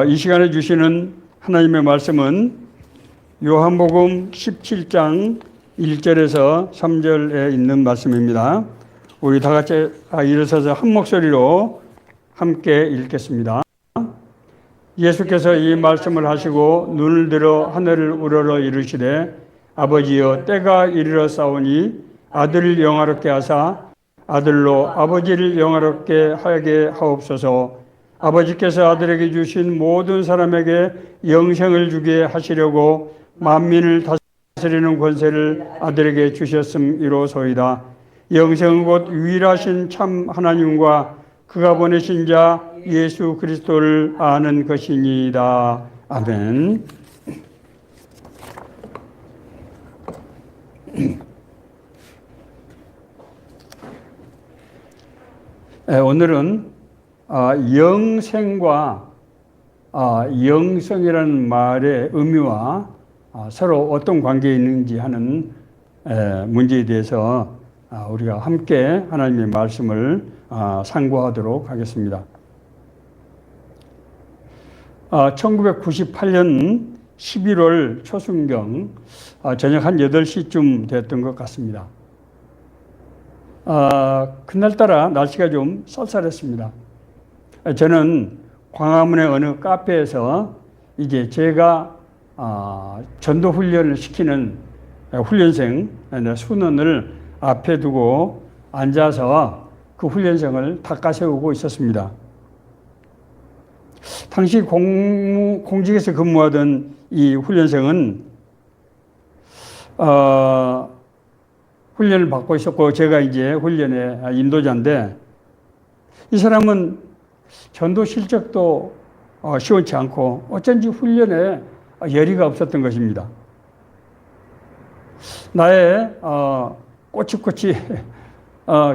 이 시간에 주시는 하나님의 말씀은 요한복음 17장 1절에서 3절에 있는 말씀입니다. 우리 다 같이 일어서서 한 목소리로 함께 읽겠습니다. 예수께서 이 말씀을 하시고 눈을 들어 하늘을 우러러 이르시되 아버지여 때가 이르러 싸우니 아들을 영화롭게 하사 아들로 아버지를 영화롭게 하게 하옵소서. 아버지께서 아들에게 주신 모든 사람에게 영생을 주게 하시려고 만민을 다스리는 권세를 아들에게 주셨음이로소이다. 영생은 곧 유일하신 참 하나님과 그가 보내신 자 예수 그리스도를 아는 것이니이다. 아멘. 오늘은 영생과 영성이라는 말의 의미와 서로 어떤 관계에 있는지 하는 문제에 대해서 우리가 함께 하나님의 말씀을 상고하도록 하겠습니다. 1998년 11월 초순경 저녁 한 8시쯤 됐던 것 같습니다. 그날따라 날씨가 좀 쌀쌀했습니다. 저는 광화문의 어느 카페에서 이제 제가 전도 훈련을 시키는 훈련생 순원을 앞에 두고 앉아서 그 훈련생을 닦아세우고 있었습니다. 당시 공직에서 근무하던 이 훈련생은 훈련을 받고 있었고 제가 이제 훈련의 인도자인데 이 사람은 전도 실적도 시원치 않고 어쩐지 훈련에 열의가 없었던 것입니다. 나의 꼬치꼬치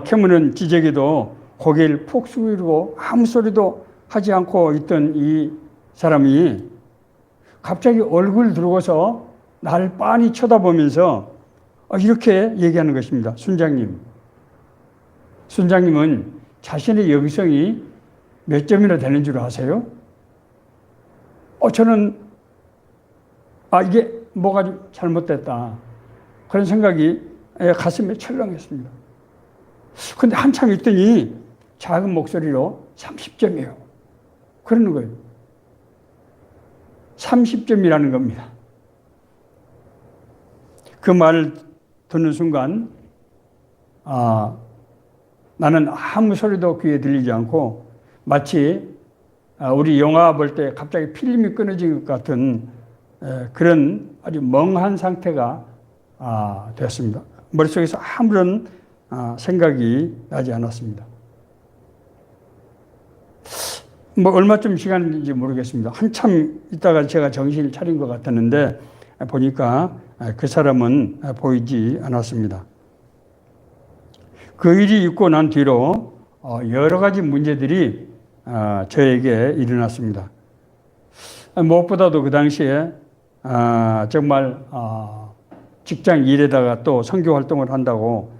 캐무는 지적에도 고개를 푹 숙이고 아무 소리도 하지 않고 있던 이 사람이 갑자기 얼굴 들고서 나를 빤히 쳐다보면서 이렇게 얘기하는 것입니다. 순장님은 자신의 영성이 몇 점이나 되는 줄 아세요? 저는 이게 뭐가 좀 잘못됐다 그런 생각이 가슴에 철렁했습니다. 그런데 한참 있더니 작은 목소리로 30점이에요. 그러는 거예요. 30점이라는 겁니다. 그 말을 듣는 순간 나는 아무 소리도 귀에 들리지 않고 마치 우리 영화 볼 때 갑자기 필름이 끊어진 것 같은 그런 아주 멍한 상태가 되었습니다. 머릿속에서 아무런 생각이 나지 않았습니다. 얼마쯤 시간인지 모르겠습니다. 한참 있다가 제가 정신을 차린 것 같았는데 보니까 그 사람은 보이지 않았습니다. 그 일이 있고 난 뒤로 여러 가지 문제들이 저에게 일어났습니다. 무엇보다도 그 당시에 정말 직장 일에다가 또 선교 활동을 한다고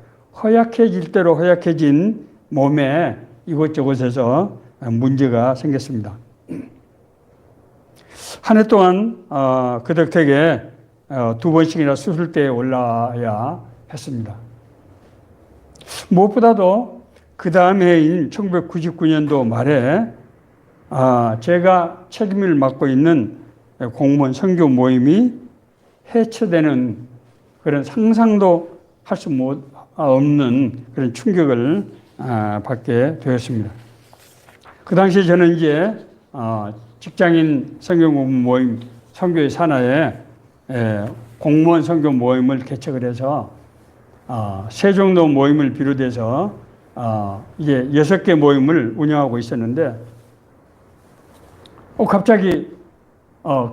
허약해질 대로 허약해진 몸에 이곳저곳에서 문제가 생겼습니다. 한 해 동안 그 덕택에 2번씩이나 수술대에 올라야 했습니다. 무엇보다도 그 다음 해인 1999년도 말에 제가 책임을 맡고 있는 공무원 선교 모임이 해체되는 그런 상상도 할 수 없는 그런 충격을 받게 되었습니다. 그 당시에 저는 이제 직장인 선교 모임 선교의 산하에 공무원 선교 모임을 개척을 해서 세종도 모임을 비롯해서 이제 6개 모임을 운영하고 있었는데 갑자기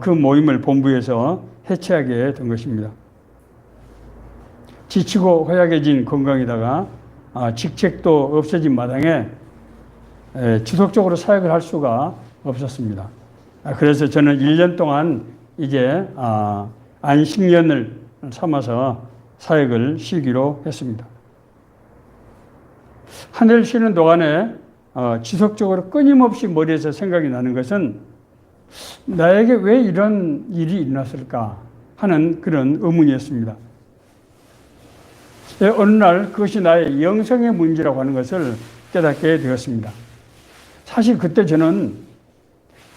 그 모임을 본부에서 해체하게 된 것입니다. 지치고 허약해진 건강에다가 직책도 없어진 마당에 지속적으로 사역을 할 수가 없었습니다. 그래서 저는 1년 동안 이제 안식년을 삼아서 사역을 쉬기로 했습니다. 한 해를 쉬는 동안에 지속적으로 끊임없이 머리에서 생각이 나는 것은 나에게 왜 이런 일이 일어났을까 하는 그런 의문이었습니다. 어느 날 그것이 나의 영성의 문제라고 하는 것을 깨닫게 되었습니다. 사실 그때 저는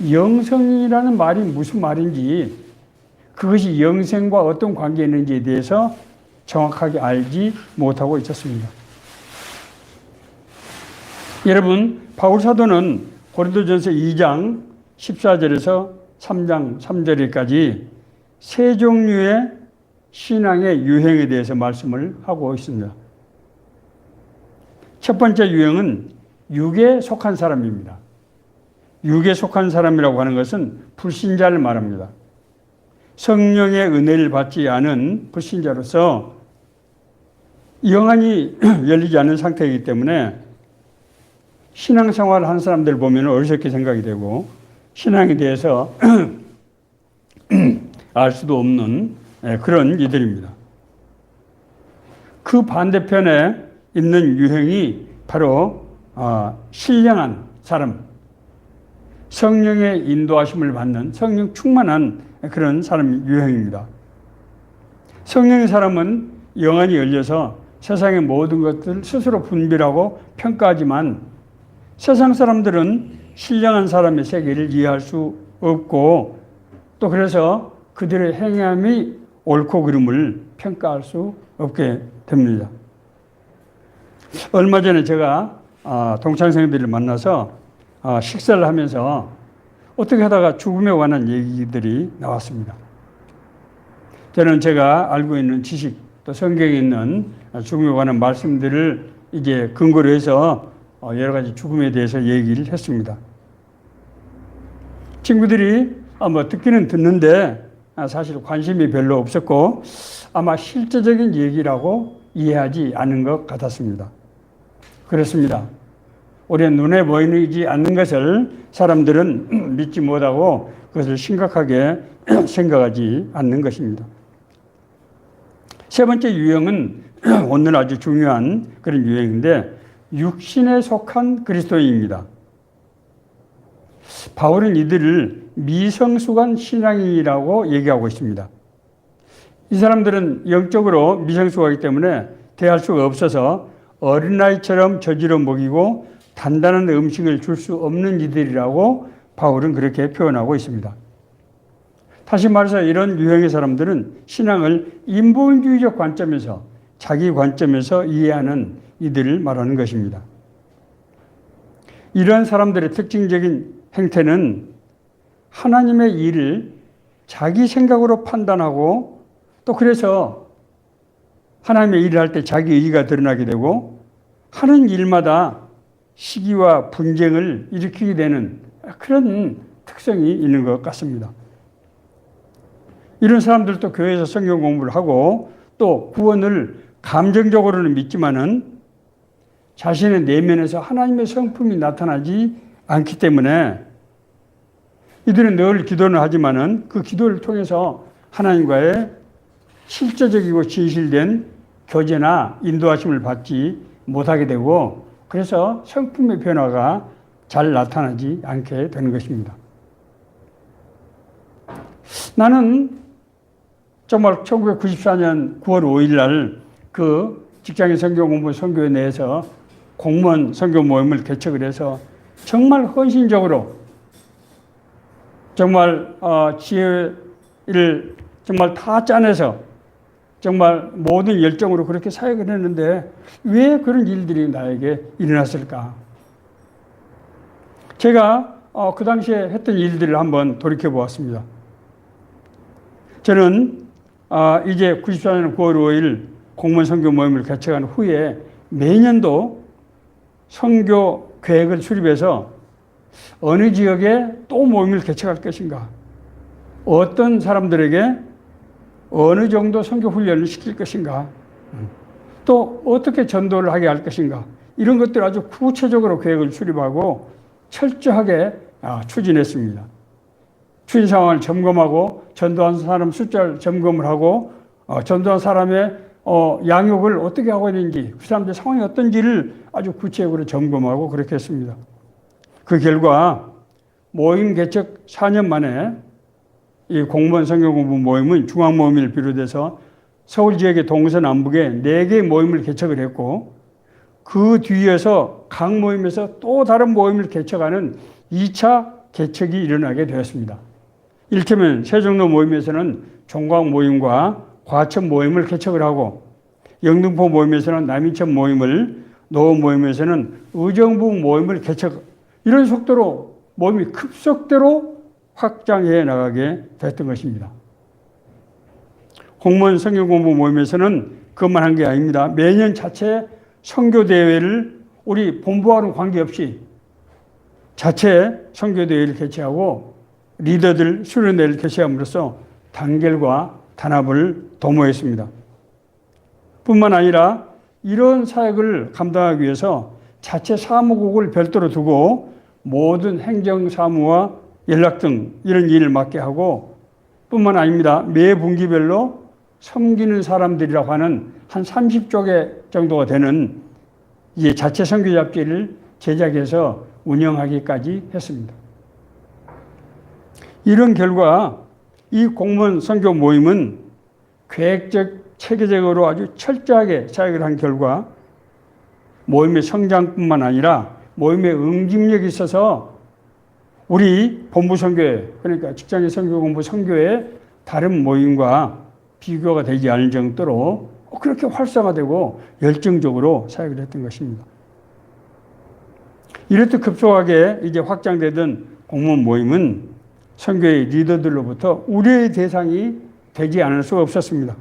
영성이라는 말이 무슨 말인지, 그것이 영생과 어떤 관계가 있는지에 대해서 정확하게 알지 못하고 있었습니다. 여러분, 바울 사도는 고린도전서 2장 14절에서 3장 3절까지 세 종류의 신앙의 유형에 대해서 말씀을 하고 있습니다. 첫 번째 유형은 육에 속한 사람입니다. 육에 속한 사람이라고 하는 것은 불신자를 말합니다. 성령의 은혜를 받지 않은 불신자로서 영안이 열리지 않은 상태이기 때문에 신앙생활을 하는 사람들 보면 어리석게 생각이 되고 신앙에 대해서 알 수도 없는 그런 이들입니다. 그 반대편에 있는 유형이 바로 신령한 사람, 성령의 인도하심을 받는 성령 충만한 그런 사람 유형입니다. 성령의 사람은 영안이 열려서 세상의 모든 것들을 스스로 분별하고 평가하지만 세상 사람들은 신령한 사람의 세계를 이해할 수 없고 또 그래서 그들의 행함이 옳고 그름을 평가할 수 없게 됩니다. 얼마 전에 제가 동창생들을 만나서 식사를 하면서 어떻게 하다가 죽음에 관한 얘기들이 나왔습니다. 저는 제가 알고 있는 지식 또 성경에 있는 죽음에 관한 말씀들을 이제 근거로 해서 여러 가지 죽음에 대해서 얘기를 했습니다. 친구들이 뭐 듣기는 듣는데 사실 관심이 별로 없었고 아마 실제적인 얘기라고 이해하지 않은 것 같았습니다. 그렇습니다. 우리의 눈에 보이지 않는 것을 사람들은 믿지 못하고 그것을 심각하게 생각하지 않는 것입니다. 세 번째 유형은 오늘 아주 중요한 그런 유형인데 육신에 속한 그리스도인입니다. 바울은 이들을 미성숙한 신앙인이라고 얘기하고 있습니다. 이 사람들은 영적으로 미성숙하기 때문에 대할 수가 없어서 어린아이처럼 저지러 먹이고 단단한 음식을 줄 수 없는 이들이라고 바울은 그렇게 표현하고 있습니다. 다시 말해서 이런 유형의 사람들은 신앙을 인본주의적 관점에서 자기 관점에서 이해하는 이들을 말하는 것입니다. 이런 사람들의 특징적인 행태는 하나님의 일을 자기 생각으로 판단하고 또 그래서 하나님의 일을 할 때 자기 의의가 드러나게 되고 하는 일마다 시기와 분쟁을 일으키게 되는 그런 특성이 있는 것 같습니다. 이런 사람들도 교회에서 성경 공부를 하고 또 구원을 감정적으로는 믿지만은 자신의 내면에서 하나님의 성품이 나타나지 않기 때문에 이들은 늘 기도는 하지만은 그 기도를 통해서 하나님과의 실제적이고 진실된 교제나 인도하심을 받지 못하게 되고 그래서 성품의 변화가 잘 나타나지 않게 되는 것입니다. 나는 정말 1994년 9월 5일 날 그 직장인 성경 공부 선교회 내에서 공무원 선교 모임을 개척을 해서 정말 헌신적으로 정말 지혜를 정말 다 짜내서 정말 모든 열정으로 그렇게 사역을 했는데 왜 그런 일들이 나에게 일어났을까? 제가 그 당시에 했던 일들을 한번 돌이켜 보았습니다. 저는 이제 94년 9월 5일 공무원 선교 모임을 개척한 후에 매년도 선교 계획을 수립해서 어느 지역에 또 모임을 개척할 것인가, 어떤 사람들에게 어느 정도 선교 훈련을 시킬 것인가, 또 어떻게 전도를 하게 할 것인가, 이런 것들 아주 구체적으로 계획을 수립하고 철저하게 추진했습니다. 추진 상황을 점검하고 전도한 사람 숫자를 점검을 하고 전도한 사람의 양육을 어떻게 하고 있는지 그 사람들 상황이 어떤지를 아주 구체적으로 점검하고 그렇게 했습니다. 그 결과 모임 개척 4년 만에 이 공무원 성경 공부 모임은 중앙 모임을 비롯해서 서울 지역의 동서남북에 4개의 모임을 개척을 했고, 그 뒤에서 각 모임에서 또 다른 모임을 개척하는 2차 개척이 일어나게 되었습니다. 이를테면 세종로 모임에서는 종각 모임과 과천 모임을 개척을 하고, 영등포 모임에서는 남인천 모임을, 노원 모임에서는 의정부 모임을 개척, 이런 속도로 모임이 급속대로 확장해 나가게 됐던 것입니다. 공무원 성경공부 모임에서는 그것만 한 게 아닙니다. 매년 자체 선교대회를 우리 본부와는 관계없이 자체 선교대회를 개최하고 리더들 수련회를 개최함으로써 단결과 단합을 도모했습니다. 뿐만 아니라 이런 사역을 감당하기 위해서 자체 사무국을 별도로 두고 모든 행정사무와 연락 등 이런 일을 맡게 하고, 뿐만 아닙니다. 매 분기별로 섬기는 사람들이라고 하는 한 30조 정도가 되는 이 자체 선교 잡지를 제작해서 운영하기까지 했습니다. 이런 결과 이 공무원 선교 모임은 계획적, 체계적으로 아주 철저하게 사역을 한 결과 모임의 성장뿐만 아니라 모임의 응집력이 있어서 우리 본부 선교회, 그러니까 직장인 선교 공부 선교회 다른 모임과 비교가 되지 않을 정도로 그렇게 활성화되고 열정적으로 사역을 했던 것입니다. 이렇듯 급속하게 이제 확장되던 공무원 모임은 선교의 리더들로부터 우려의 대상이 되지 않을 수가 없었습니다.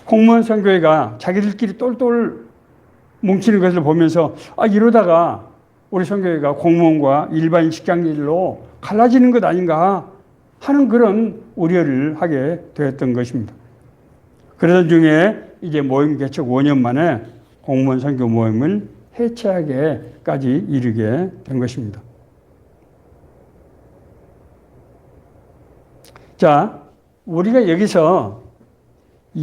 공무원 선교회가 자기들끼리 똘똘 뭉치는 것을 보면서 이러다가 우리 선교회가 공무원과 일반 직장인으로 갈라지는 것 아닌가 하는 그런 우려를 하게 되었던 것입니다. 그러던 중에 이제 모임 개척 5년 만에 공무원 선교 모임을 해체하게까지 이르게 된 것입니다. 자, 우리가 여기서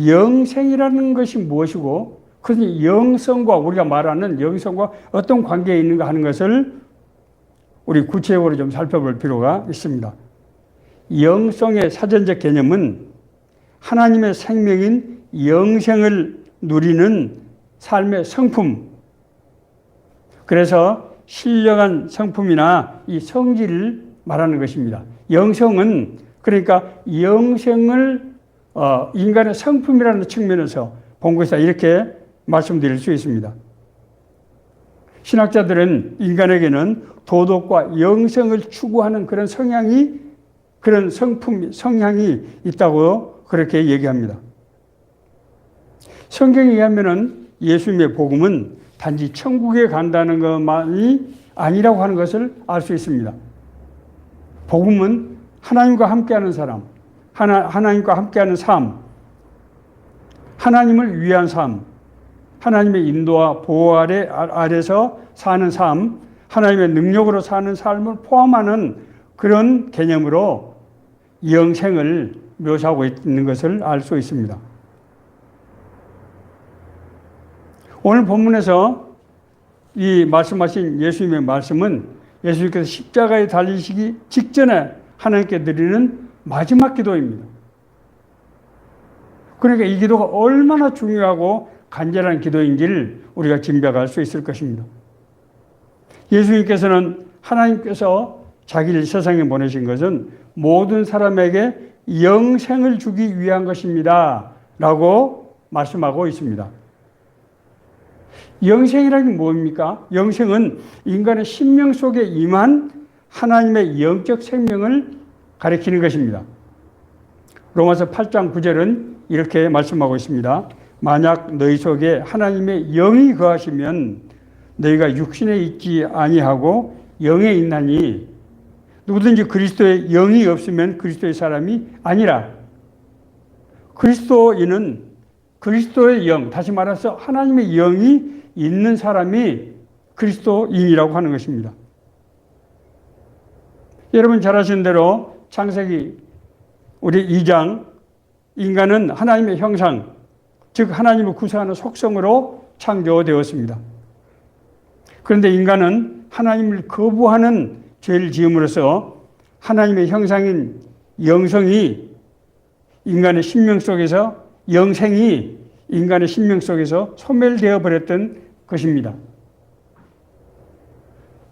영생이라는 것이 무엇이고, 그것이 영성과 우리가 말하는 영성과 어떤 관계에 있는가 하는 것을 우리 구체적으로 좀 살펴볼 필요가 있습니다. 영성의 사전적 개념은 하나님의 생명인 영생을 누리는 삶의 성품, 그래서 신령한 성품이나 이 성질을 말하는 것입니다. 영성은 그러니까 영생을 인간의 성품이라는 측면에서 본 것이다, 이렇게 말씀드릴 수 있습니다. 신학자들은 인간에게는 도덕과 영성을 추구하는 그런 성향이, 그런 성향이 있다고 그렇게 얘기합니다. 성경에 의하면은 예수님의 복음은 단지 천국에 간다는 것만이 아니라고 하는 것을 알 수 있습니다. 복음은 하나님과 함께하는 사람, 하나님과 함께하는 삶, 하나님을 위한 삶, 하나님의 인도와 보호 아래서 사는 삶, 하나님의 능력으로 사는 삶을 포함하는 그런 개념으로 영생을 묘사하고 있는 것을 알 수 있습니다. 오늘 본문에서 이 말씀하신 예수님의 말씀은 예수님께서 십자가에 달리시기 직전에 하나님께 드리는 마지막 기도입니다. 그러니까 이 기도가 얼마나 중요하고 간절한 기도인지를 우리가 짐작할 수 있을 것입니다. 예수님께서는 하나님께서 자기를 세상에 보내신 것은 모든 사람에게 영생을 주기 위한 것입니다 라고 말씀하고 있습니다. 영생이라는 게 뭡니까? 영생은 인간의 심령 속에 임한 하나님의 영적 생명을 가리키는 것입니다. 로마서 8장 9절은 이렇게 말씀하고 있습니다. 만약 너희 속에 하나님의 영이 거하시면 너희가 육신에 있지 아니하고 영에 있나니, 누구든지 그리스도의 영이 없으면 그리스도의 사람이 아니라. 그리스도인은 그리스도의 영, 다시 말해서 하나님의 영이 있는 사람이 그리스도인이라고 하는 것입니다. 여러분 잘 아시는 대로 창세기 우리 2장, 인간은 하나님의 형상, 즉 하나님을 구성하는 속성으로 창조되었습니다. 그런데 인간은 하나님을 거부하는 죄를 지음으로써 하나님의 형상인 영성이 인간의 심령 속에서, 영생이 인간의 심령 속에서 소멸되어 버렸던 것입니다.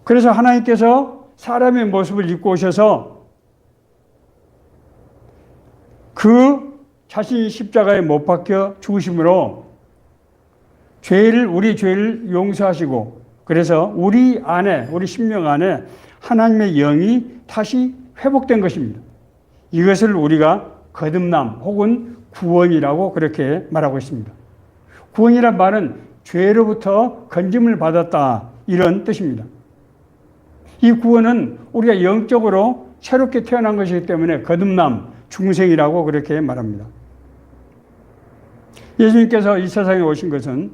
그래서 하나님께서 사람의 모습을 입고 오셔서 그 자신이 십자가에 못 박혀 죽으심으로 우리 죄를 용서하시고, 그래서 우리 안에, 우리 심령 안에 하나님의 영이 다시 회복된 것입니다. 이것을 우리가 거듭남 혹은 구원이라고 그렇게 말하고 있습니다. 구원이란 말은 죄로부터 건짐을 받았다, 이런 뜻입니다. 이 구원은 우리가 영적으로 새롭게 태어난 것이기 때문에 거듭남, 중생이라고 그렇게 말합니다. 예수님께서 이 세상에 오신 것은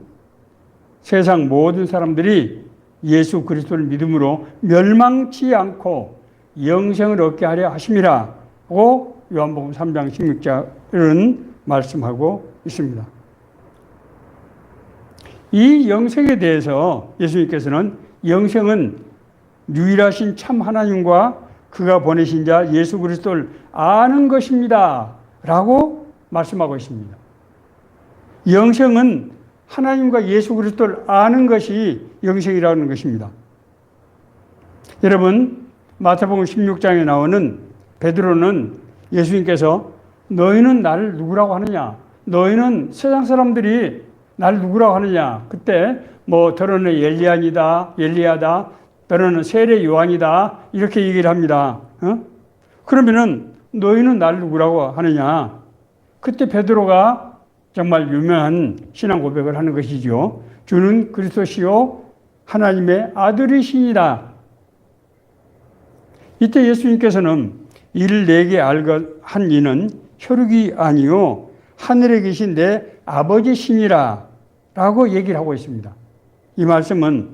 세상 모든 사람들이 예수 그리스도를 믿음으로 멸망치 않고 영생을 얻게 하려 하심이라고 요한복음 3장 16절은 말씀하고 있습니다. 이 영생에 대해서 예수님께서는 영생은 유일하신 참 하나님과 그가 보내신 자 예수 그리스도를 아는 것입니다 라고 말씀하고 있습니다. 영생은 하나님과 예수 그리스도를 아는 것이 영생이라는 것입니다. 여러분, 마태복음 16장에 나오는 베드로는 예수님께서 너희는 나를 누구라고 하느냐? 너희는 세상 사람들이 나를 누구라고 하느냐? 그때 너는 엘리야다, 너는 세례 요한이다, 이렇게 얘기를 합니다. 그러면은 너희는 나를 누구라고 하느냐? 그때 베드로가 정말 유명한 신앙 고백을 하는 것이죠. 주는 그리스도시요 하나님의 아들이시니라. 이때 예수님께서는 이를 내게 한 이는 혈육이 아니요 하늘에 계신 내 아버지시니라 라고 얘기를 하고 있습니다. 이 말씀은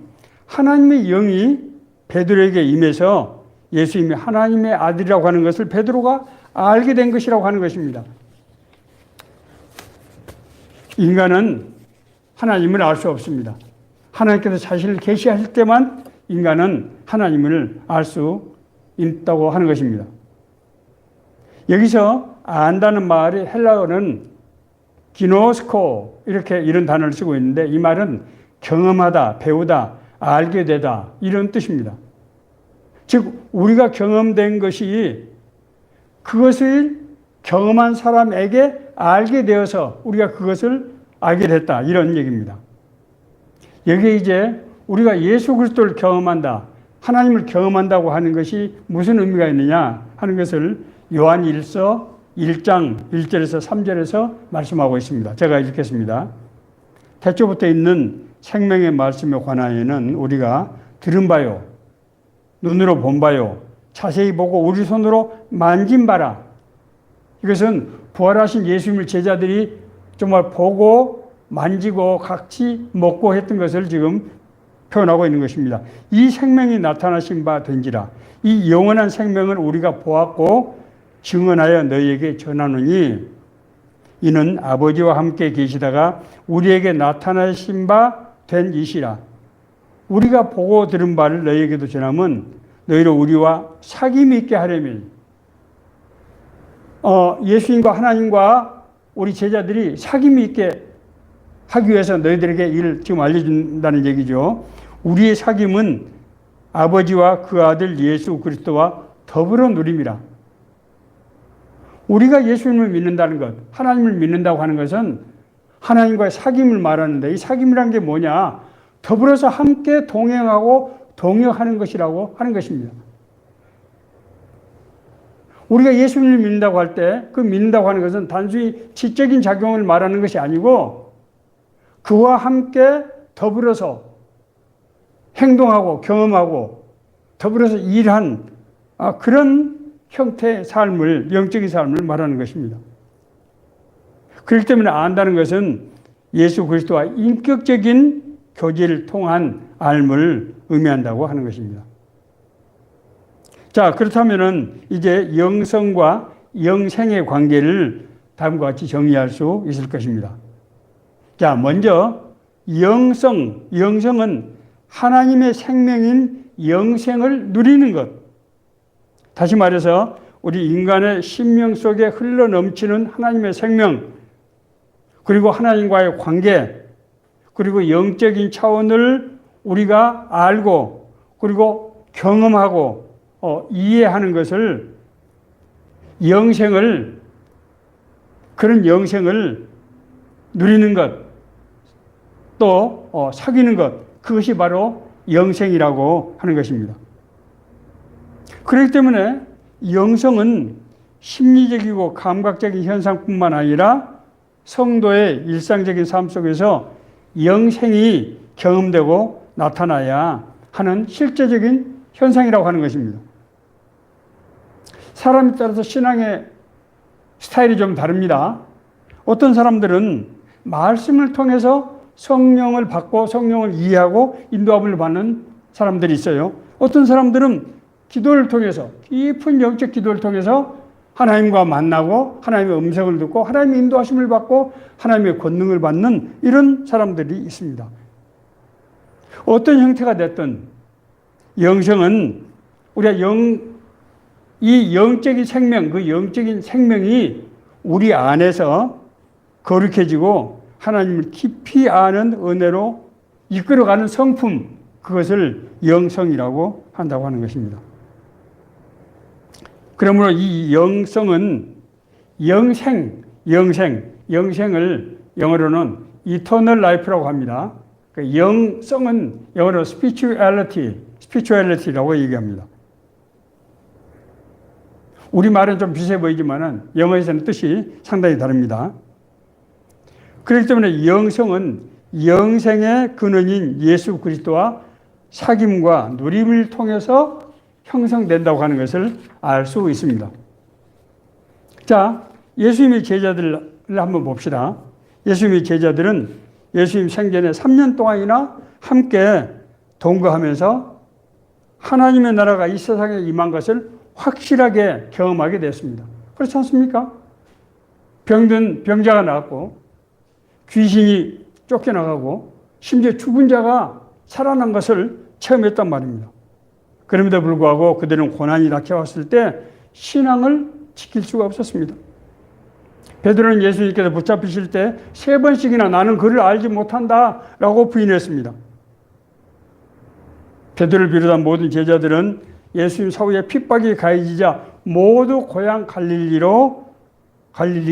하나님의 영이 베드로에게 임해서 예수님이 하나님의 아들이라고 하는 것을 베드로가 알게 된 것이라고 하는 것입니다. 인간은 하나님을 알 수 없습니다. 하나님께서 자신을 계시하실 때만 인간은 하나님을 알 수 있다고 하는 것입니다. 여기서 안다는 말이 헬라어는 기노스코 이런 단어를 쓰고 있는데, 이 말은 경험하다, 배우다, 알게 되다, 이런 뜻입니다. 즉 우리가 경험된 것이 그것을 경험한 사람에게 알게 되어서 우리가 그것을 알게 됐다, 이런 얘기입니다. 여기에 이제 우리가 예수 그리스도를 경험한다, 하나님을 경험한다고 하는 것이 무슨 의미가 있느냐 하는 것을 요한 1서 1장 1절에서 3절에서 말씀하고 있습니다. 제가 읽겠습니다. 태초부터 있는 생명의 말씀에 관하여는 우리가 들은 바요, 눈으로 본 바요, 자세히 보고 우리 손으로 만진 바라. 이것은 부활하신 예수님을 제자들이 정말 보고 만지고 같이 먹고 했던 것을 지금 표현하고 있는 것입니다. 이 생명이 나타나신 바 된지라. 이 영원한 생명을 우리가 보았고 증언하여 너희에게 전하노니 이는 아버지와 함께 계시다가 우리에게 나타나신 바 된 이시라. 우리가 보고 들은 바를 너희에게도 전하면 너희로 우리와 사귐이 있게 하려면, 예수님과 하나님과 우리 제자들이 사귐이 있게 하기 위해서 너희들에게 이를 지금 알려준다는 얘기죠. 우리의 사귐은 아버지와 그 아들 예수 그리스도와 더불어 누림이라. 우리가 예수님을 믿는다는 것, 하나님을 믿는다고 하는 것은 하나님과의 사귐을 말하는데, 이 사귐이란 게 뭐냐? 더불어서 함께 동행하고 동역하는 것이라고 하는 것입니다. 우리가 예수님을 믿는다고 할 때 그 믿는다고 하는 것은 단순히 지적인 작용을 말하는 것이 아니고 그와 함께 더불어서 행동하고 경험하고 더불어서 일한 그런 형태의 삶을, 영적인 삶을 말하는 것입니다. 그렇기 때문에 안다는 것은 예수 그리스도와 인격적인 교제를 통한 알을 의미한다고 하는 것입니다. 자, 그렇다면은 이제 영성과 영생의 관계를 다음과 같이 정리할 수 있을 것입니다. 자, 먼저 영성은 하나님의 생명인 영생을 누리는 것, 다시 말해서 우리 인간의 심령 속에 흘러 넘치는 하나님의 생명, 그리고 하나님과의 관계, 그리고 영적인 차원을 우리가 알고 그리고 경험하고 이해하는 것을 그런 영생을 누리는 것, 또 사귀는 것, 그것이 바로 영생이라고 하는 것입니다. 그렇기 때문에 영성은 심리적이고 감각적인 현상뿐만 아니라 성도의 일상적인 삶 속에서 영생이 경험되고 나타나야 하는 실제적인 현상이라고 하는 것입니다. 사람에 따라서 신앙의 스타일이 좀 다릅니다. 어떤 사람들은 말씀을 통해서 성령을 받고 성령을 이해하고 인도함을 받는 사람들이 있어요. 어떤 사람들은 기도를 통해서, 깊은 영적 기도를 통해서 하나님과 만나고 하나님의 음성을 듣고 하나님의 인도하심을 받고 하나님의 권능을 받는 이런 사람들이 있습니다. 어떤 형태가 됐든 영성은 우리가 이 영적인 생명, 그 영적인 생명이 우리 안에서 거룩해지고 하나님을 깊이 아는 은혜로 이끌어가는 성품, 그것을 영성이라고 한다고 하는 것입니다. 그러므로 이 영성은 영생을 영어로는 eternal life라고 합니다. 영성은 영어로 spirituality라고 얘기합니다. 우리말은 좀 비슷해 보이지만 영어에서는 뜻이 상당히 다릅니다. 그렇기 때문에 영성은 영생의 근원인 예수 그리스도와 사귐과 누림을 통해서 형성된다고 하는 것을 알 수 있습니다. 자, 예수님의 제자들을 한번 봅시다. 예수님의 제자들은 예수님 생전에 3년 동안이나 함께 동거하면서 하나님의 나라가 이 세상에 임한 것을 확실하게 경험하게 됐습니다. 그렇지 않습니까? 병든 병자가 나았고 귀신이 쫓겨나가고 심지어 죽은 자가 살아난 것을 체험했단 말입니다. 그럼에도 불구하고 그들은 고난이 닥쳐왔을 때 신앙을 지킬 수가 없었습니다. 베드로는 예수님께서 붙잡히실 때 3번씩이나 나는 그를 알지 못한다라고 부인했습니다. 베드로를 비롯한 모든 제자들은 예수님 사후에 핍박이 가해지자 모두 고향 갈릴리의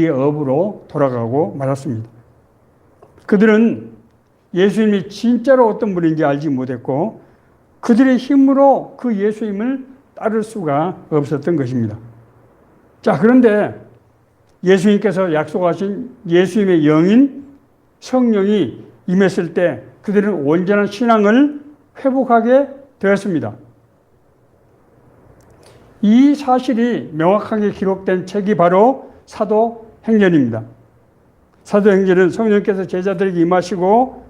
어부로 돌아가고 말았습니다. 그들은 예수님이 진짜로 어떤 분인지 알지 못했고 그들의 힘으로 그 예수님을 따를 수가 없었던 것입니다. 자, 그런데 예수님께서 약속하신 예수님의 영인 성령이 임했을 때 그들은 온전한 신앙을 회복하게 되었습니다. 이 사실이 명확하게 기록된 책이 바로 사도행전입니다. 사도행전은 성령께서 제자들에게 임하시고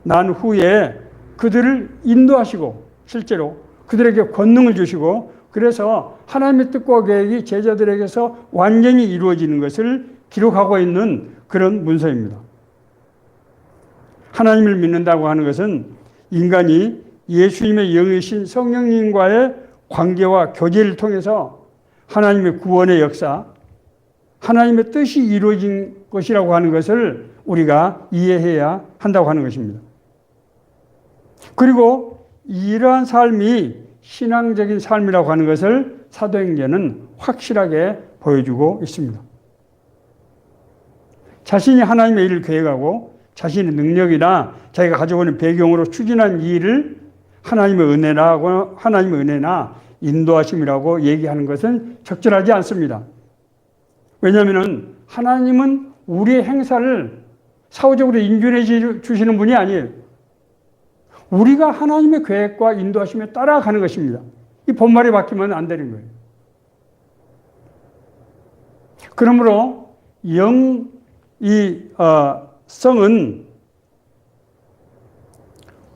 난 후에 그들을 인도하시고 실제로 그들에게 권능을 주시고 그래서 하나님의 뜻과 계획이 제자들에게서 완전히 이루어지는 것을 기록하고 있는 그런 문서입니다. 하나님을 믿는다고 하는 것은 인간이 예수님의 영이신 성령님과의 관계와 교제를 통해서 하나님의 구원의 역사, 하나님의 뜻이 이루어진 것이라고 하는 것을 우리가 이해해야 한다고 하는 것입니다. 그리고 이러한 삶이 신앙적인 삶이라고 하는 것을 사도행전은 확실하게 보여주고 있습니다. 자신이 하나님의 일을 계획하고 자신의 능력이나 자기가 가지고 있는 배경으로 추진한 일을 하나님의 은혜나 인도하심이라고 얘기하는 것은 적절하지 않습니다. 왜냐하면 하나님은 우리의 행사를 사후적으로 인준해 주시는 분이 아니에요. 우리가 하나님의 계획과 인도하심에 따라가는 것입니다. 이 본말이 바뀌면 안 되는 거예요. 그러므로 성은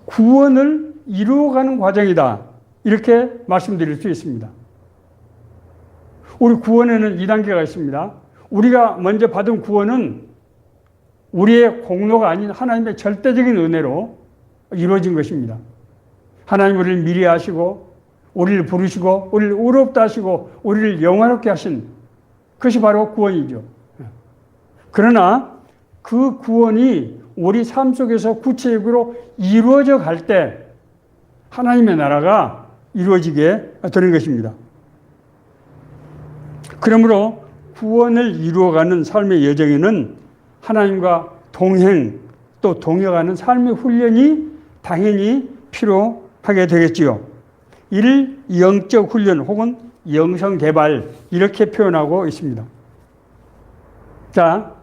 구원을 이루어가는 과정이다. 이렇게 말씀드릴 수 있습니다. 우리 구원에는 2단계가 있습니다. 우리가 먼저 받은 구원은 우리의 공로가 아닌 하나님의 절대적인 은혜로 이루어진 것입니다. 하나님 우리를 미리 아시고 우리를 부르시고 우리를 의롭다 하시고 우리를 영화롭게 하신 그것이 바로 구원이죠. 그러나 그 구원이 우리 삶 속에서 구체적으로 이루어져 갈 때 하나님의 나라가 이루어지게 되는 것입니다. 그러므로 구원을 이루어가는 삶의 여정에는 하나님과 동행 또 동역하는 삶의 훈련이 당연히 필요하게 되겠지요. 이를 영적 훈련 혹은 영성 개발 이렇게 표현하고 있습니다. 자,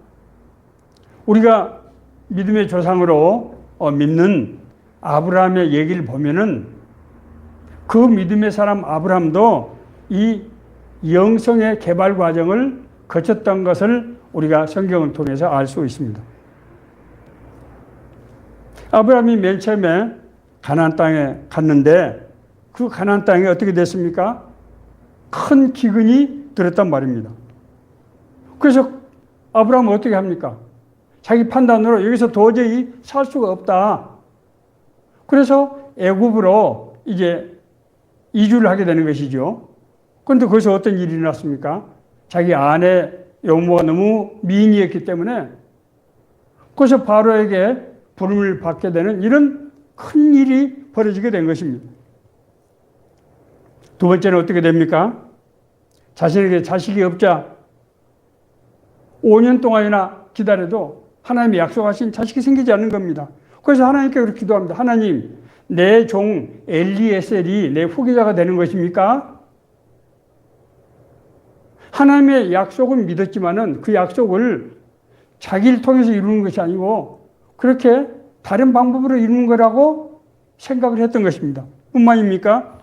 우리가 믿음의 조상으로 믿는 아브라함의 얘기를 보면은 그 믿음의 사람 아브라함도 이 영성의 개발 과정을 거쳤던 것을 우리가 성경을 통해서 알 수 있습니다. 아브라함이 맨 처음에 가나안 땅에 갔는데 그 가나안 땅이 어떻게 됐습니까? 큰 기근이 들었단 말입니다. 그래서 아브라함은 어떻게 합니까? 자기 판단으로 여기서 도저히 살 수가 없다. 그래서 애굽으로 이제 이주를 하게 되는 것이죠. 그런데 거기서 어떤 일이 일어났습니까? 자기 아내 용모가 너무 미인이었기 때문에 거기서 바로에게 부름을 받게 되는 이런 큰 일이 벌어지게 된 것입니다. 두 번째는 어떻게 됩니까? 자신에게 자식이 없자 5년 동안이나 기다려도 하나님이 약속하신 자식이 생기지 않는 겁니다. 그래서 하나님께 그렇게 기도합니다. 하나님, 내 종 엘리에셀이 내 후계자가 되는 것입니까? 하나님의 약속은 믿었지만은 그 약속을 자기를 통해서 이루는 것이 아니고 그렇게 다른 방법으로 이루는 거라고 생각을 했던 것입니다. 뿐만입니까?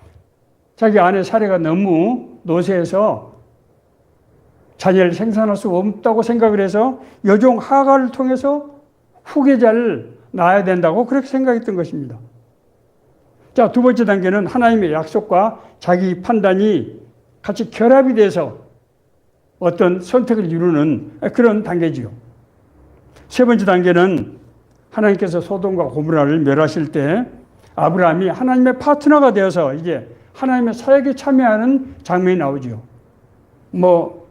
자기 아내 사례가 너무 노쇠해서 자녀를 생산할 수 없다고 생각을 해서 여종 하가를 통해서 후계자를 낳아야 된다고 그렇게 생각했던 것입니다. 자, 두 번째 단계는 하나님의 약속과 자기 판단이 같이 결합이 돼서 어떤 선택을 이루는 그런 단계지요. 세 번째 단계는 하나님께서 소돔과 고모라를 멸하실 때 아브라함이 하나님의 파트너가 되어서 이제 하나님의 사역에 참여하는 장면이 나오죠.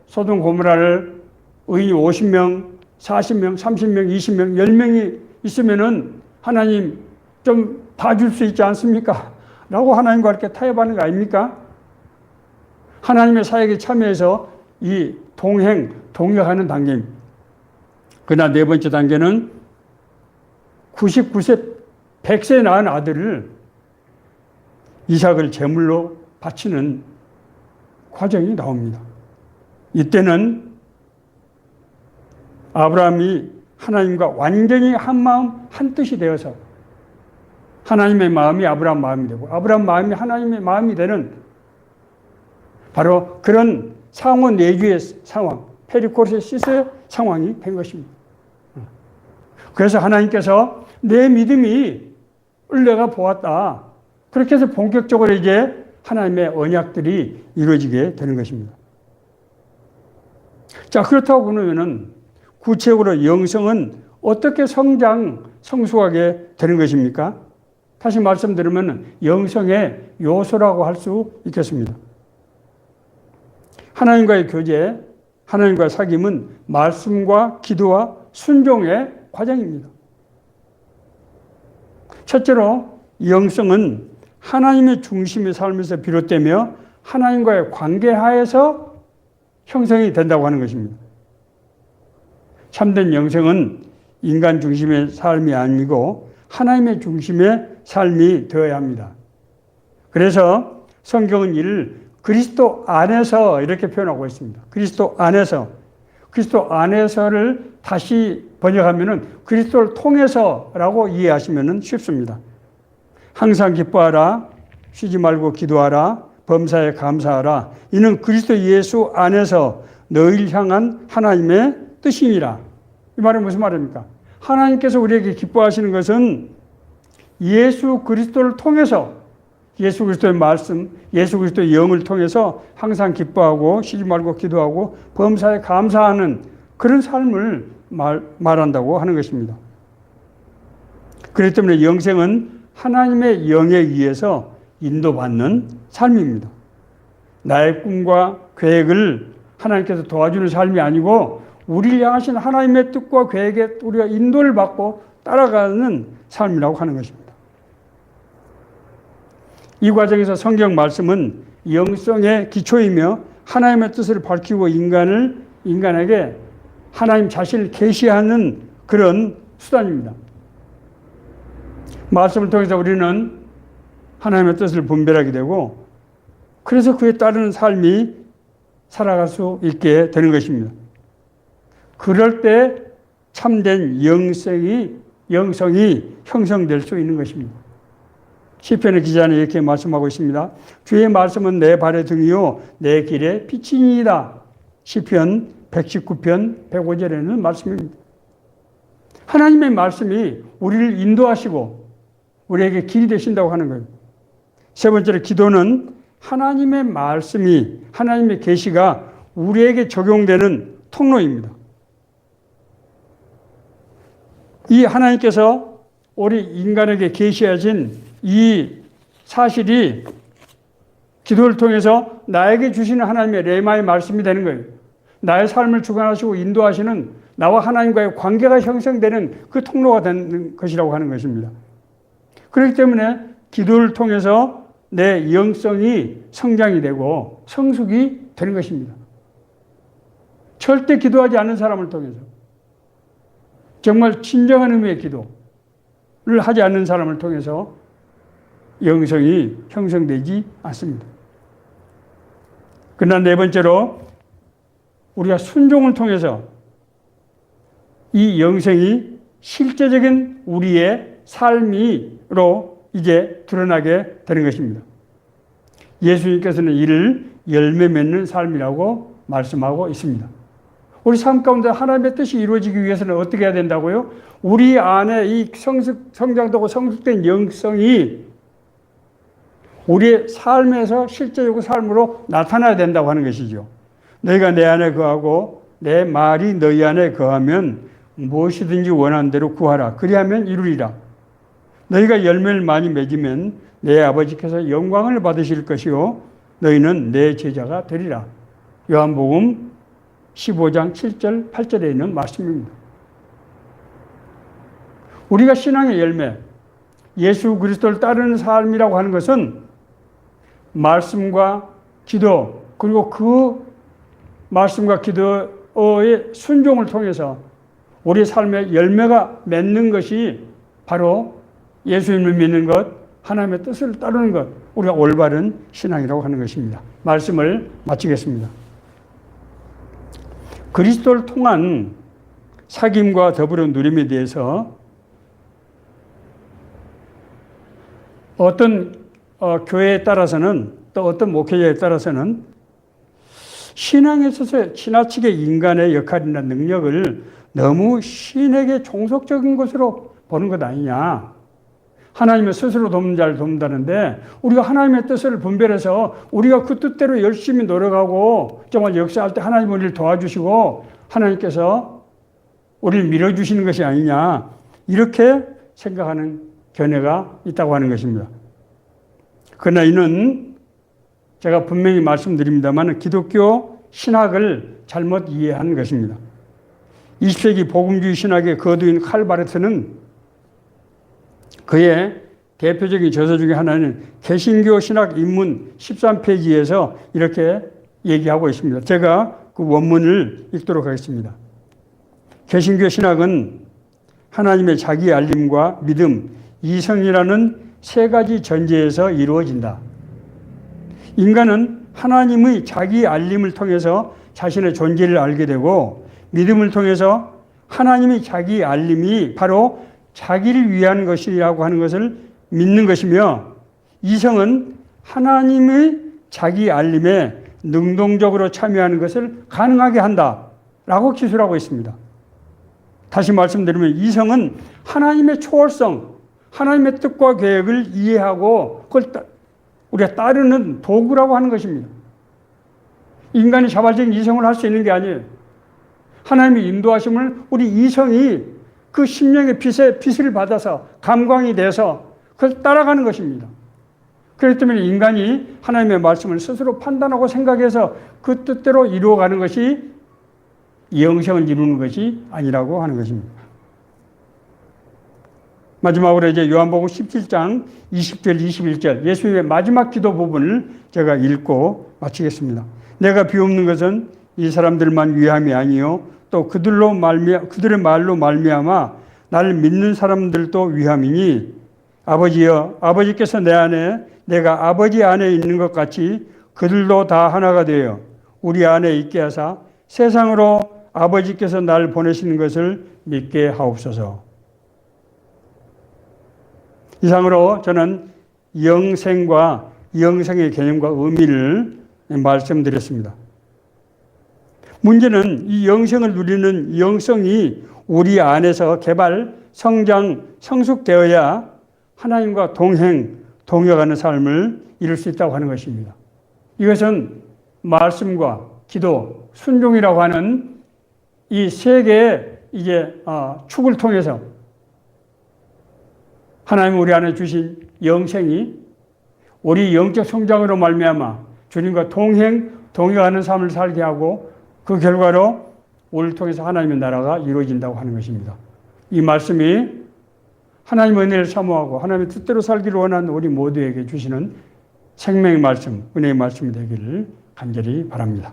소돔 고모라를 의인이 50명, 40명, 30명, 20명, 10명이 있으면은 하나님 좀 봐줄 수 있지 않습니까? 라고 하나님과 이렇게 타협하는 거 아닙니까? 하나님의 사역에 참여해서 이 동역하는 단계입니다. 그러나 네 번째 단계는 99세, 100세 낳은 아들을 이삭을 제물로 바치는 과정이 나옵니다. 이때는 아브라함이 하나님과 완전히 한 마음, 한 뜻이 되어서 하나님의 마음이 아브라함 마음이 되고 아브라함 마음이 하나님의 마음이 되는 바로 그런 상호 내주의 상황, 페리코르시스의 상황이 된 것입니다. 그래서 하나님께서 내 믿음이 내가 보았다. 그렇게 해서 본격적으로 이제 하나님의 언약들이 이루어지게 되는 것입니다. 자, 그렇다고 그러면은 구체적으로 영성은 어떻게 성숙하게 되는 것입니까? 다시 말씀드리면 영성의 요소라고 할 수 있겠습니다. 하나님과의 교제, 하나님과의 사귐은 말씀과 기도와 순종의 과정입니다. 첫째로 영성은 하나님의 중심의 삶에서 비롯되며 하나님과의 관계 하에서 형성이 된다고 하는 것입니다. 참된 영성은 인간 중심의 삶이 아니고 하나님의 중심의 삶이 되어야 합니다. 그래서 성경은 이를 그리스도 안에서 이렇게 표현하고 있습니다. 그리스도 안에서. 그리스도 안에서를 다시 번역하면은 그리스도를 통해서라고 이해하시면 쉽습니다. 항상 기뻐하라, 쉬지 말고 기도하라, 범사에 감사하라. 이는 그리스도 예수 안에서 너희를 향한 하나님의 뜻이니라. 이 말은 무슨 말입니까? 하나님께서 우리에게 기뻐하시는 것은 예수 그리스도를 통해서 예수 그리스도의 말씀, 예수 그리스도의 영을 통해서 항상 기뻐하고 쉬지 말고 기도하고 범사에 감사하는 그런 삶을 말한다고 하는 것입니다. 그렇기 때문에 영생은 하나님의 영에 의해서 인도받는 삶입니다. 나의 꿈과 계획을 하나님께서 도와주는 삶이 아니고 우리를 향하신 하나님의 뜻과 계획에 우리가 인도를 받고 따라가는 삶이라고 하는 것입니다. 이 과정에서 성경 말씀은 영성의 기초이며 하나님의 뜻을 밝히고 인간에게 하나님 자신을 계시하는 그런 수단입니다. 말씀을 통해서 우리는 하나님의 뜻을 분별하게 되고 그래서 그에 따르는 삶이 살아갈 수 있게 되는 것입니다. 그럴 때 참된 영성이 형성될 수 있는 것입니다. 시편의 기자는 이렇게 말씀하고 있습니다. 주의 말씀은 내 발의 등이요 내 길의 빛이니이다. 시편 119편 105절에는 말씀입니다. 하나님의 말씀이 우리를 인도하시고 우리에게 길이 되신다고 하는 거예요. 세 번째로 기도는 하나님의 말씀이 하나님의 계시가 우리에게 적용되는 통로입니다. 이 하나님께서 우리 인간에게 계시하신 이 사실이 기도를 통해서 나에게 주시는 하나님의 레마의 말씀이 되는 거예요. 나의 삶을 주관하시고 인도하시는 나와 하나님과의 관계가 형성되는 그 통로가 되는 것이라고 하는 것입니다. 그렇기 때문에 기도를 통해서 내 영성이 성장이 되고 성숙이 되는 것입니다. 절대 기도하지 않는 사람을 통해서 정말 진정한 의미의 기도를 하지 않는 사람을 통해서 영성이 형성되지 않습니다. 그러나 네 번째로 우리가 순종을 통해서 이 영성이 실제적인 우리의 삶으로 이제 드러나게 되는 것입니다. 예수님께서는 이를 열매 맺는 삶이라고 말씀하고 있습니다. 우리 삶 가운데 하나님의 뜻이 이루어지기 위해서는 어떻게 해야 된다고요? 우리 안에 이 성장되고 성숙된 영성이 우리의 삶에서 실제적인 삶으로 나타나야 된다고 하는 것이죠. 너희가 내 안에 거하고 내 말이 너희 안에 거하면 무엇이든지 원하는 대로 구하라. 그리하면 이루리라. 너희가 열매를 많이 맺으면 내 아버지께서 영광을 받으실 것이요 너희는 내 제자가 되리라. 요한복음 15장 7절 8절에 있는 말씀입니다. 우리가 신앙의 열매, 예수 그리스도를 따르는 삶이라고 하는 것은 말씀과 기도 그리고 그 말씀과 기도의 순종을 통해서 우리 삶의 열매가 맺는 것이 바로 예수님을 믿는 것, 하나님의 뜻을 따르는 것, 우리가 올바른 신앙이라고 하는 것입니다. 말씀을 마치겠습니다. 그리스도를 통한 사귐과 더불어 누림에 대해서 어떤 교회에 따라서는 또 어떤 목회자에 따라서는 신앙에 있어서 지나치게 인간의 역할이나 능력을 너무 신에게 종속적인 것으로 보는 것 아니냐. 하나님의 스스로 돕는 자를 돕는다는데 우리가 하나님의 뜻을 분별해서 우리가 그 뜻대로 열심히 노력하고 정말 역사할 때 하나님 우리를 도와주시고 하나님께서 우리를 밀어주시는 것이 아니냐. 이렇게 생각하는 견해가 있다고 하는 것입니다. 그러나 이는 제가 분명히 말씀드립니다만 기독교 신학을 잘못 이해한 것입니다. 20세기 복음주의 신학의 거두인 칼 바르트는 그의 대표적인 저서 중에 하나는 개신교 신학 입문 13페이지에서 이렇게 얘기하고 있습니다. 제가 그 원문을 읽도록 하겠습니다. 개신교 신학은 하나님의 자기 알림과 믿음, 이성이라는 세 가지 전제에서 이루어진다. 인간은 하나님의 자기 알림을 통해서 자신의 존재를 알게 되고 믿음을 통해서 하나님의 자기 알림이 바로 자기를 위한 것이라고 하는 것을 믿는 것이며 이성은 하나님의 자기 알림에 능동적으로 참여하는 것을 가능하게 한다라고 기술하고 있습니다. 다시 말씀드리면 이성은 하나님의 초월성, 하나님의 뜻과 계획을 이해하고 그걸 우리가 따르는 도구라고 하는 것입니다. 인간이 자발적인 이성을 할 수 있는 게 아니에요. 하나님의 인도하심을 우리 이성이 그 심령의 빛을 받아서 감광이 돼서 그걸 따라가는 것입니다. 그렇기 때문에 인간이 하나님의 말씀을 스스로 판단하고 생각해서 그 뜻대로 이루어가는 것이 영생을 이루는 것이 아니라고 하는 것입니다. 마지막으로 이제 요한복음 17장 20절 21절 예수님의 마지막 기도 부분을 제가 읽고 마치겠습니다. 내가 비옵는 것은 이 사람들만 위함이 아니요 또 그들의 말로 말미암아 나를 믿는 사람들도 위함이니 아버지여 아버지께서 내 안에 내가 아버지 안에 있는 것 같이 그들도 다 하나가 되어 우리 안에 있게 하사 세상으로 아버지께서 나를 보내시는 것을 믿게 하옵소서. 이상으로 저는 영생과 영생의 개념과 의미를 말씀드렸습니다. 문제는 이 영생을 누리는 영성이 우리 안에서 개발, 성장, 성숙되어야 하나님과 동역하는 삶을 이룰 수 있다고 하는 것입니다. 이것은 말씀과 기도, 순종이라고 하는 이 세 개의 축을 통해서 하나님 우리 안에 주신 영생이 우리 영적 성장으로 말미암아 주님과 동역하는 삶을 살게 하고 그 결과로 우리를 통해서 하나님의 나라가 이루어진다고 하는 것입니다. 이 말씀이 하나님의 은혜를 사모하고 하나님의 뜻대로 살기를 원하는 우리 모두에게 주시는 생명의 말씀, 은혜의 말씀이 되기를 간절히 바랍니다.